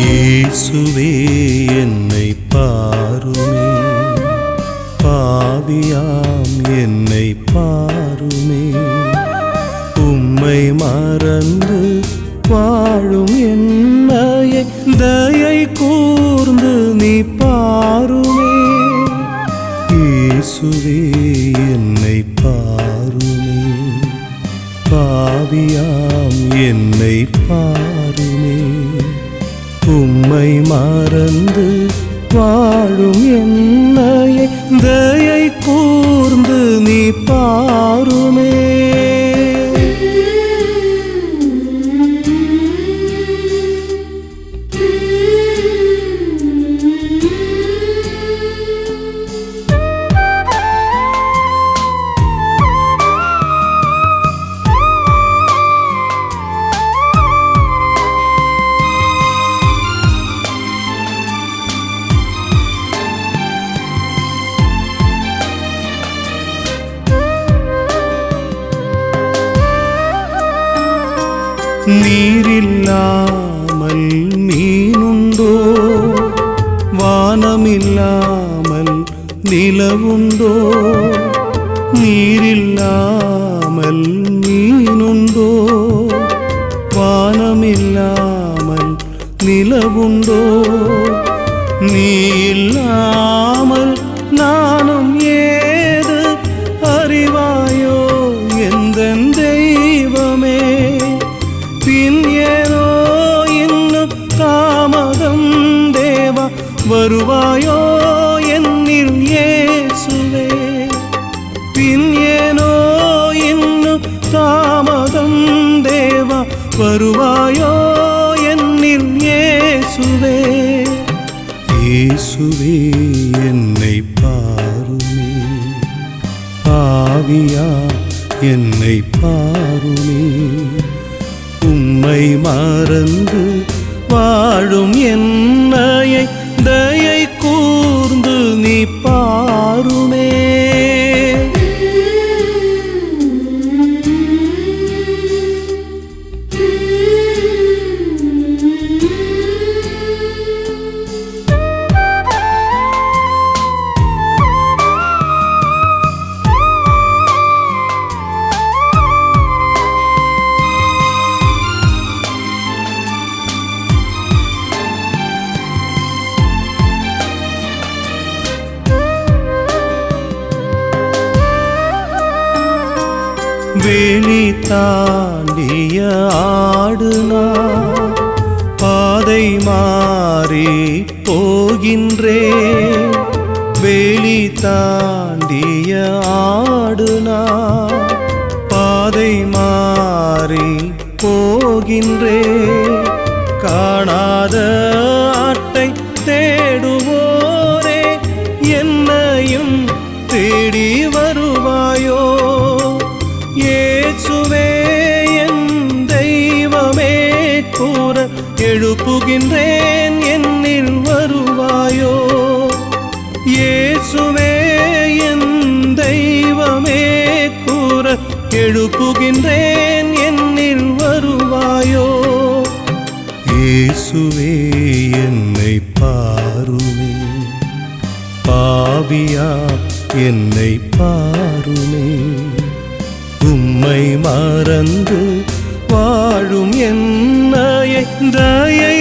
இயேசுவே என்னை பாருமே, பாவியாம் என்னை பாருமே. உம்மை மறந்து வாழும் என்னையை தயை கூர்ந்து நீ பாருமே. இயேசுவே என்னை பாருமே, பாவியாம் என்னை பாருமே. உம்மை மறந்து வாழும் என்னையை தயை கூர்ந்து நீ பாருமே. நீரில்லாமல் மீனுண்டோ, வானமில்லாமல் நிலவுண்டோ. நீரில்லாமல் மீனுண்டோ, வானமில்லாமல் நிலவுண்டோ. நீ இல்லாமல் நானும் ஏது அறிவாயோ எந்தன் தெய்வமே. பின் ஏனோ இன்னும் தாமதம் தேவா, வருவாயோ என்னில் இயேசுவே. பின் ஏனோ இன்னும் தாமதம் தேவா, வருவாயோ என்னில் இயேசுவே. இயேசுவே என்னை பாருமே, பாவியா என்னை பாருமே. உம்மை மறந்து வாழும் என்னையை தயை கூர்ந்து நீ பாருமே. வேலி தாண்டிய ஆடுனா பாதை மாறி போகின்றே. வேலி தாண்டிய ஆடுனா பாதை மாறி போகின்றே. காணாத ஆட்டை தேடுவோரே, என்னையும் தேடி வருவாயோ. இயேசுவே என் தெய்வமே, கூற எழுப்புகின்றேன் என்னில் வருவாயோ. இயேசுவே என் தெய்வமே, கூற எழுப்புகின்றேன் என்னில் வருவாயோ. இயேசுவே என்னை பாருமே, பாவியா என்னை பாருமே. உம்மை மறந்து வாழும் என்னையை தயை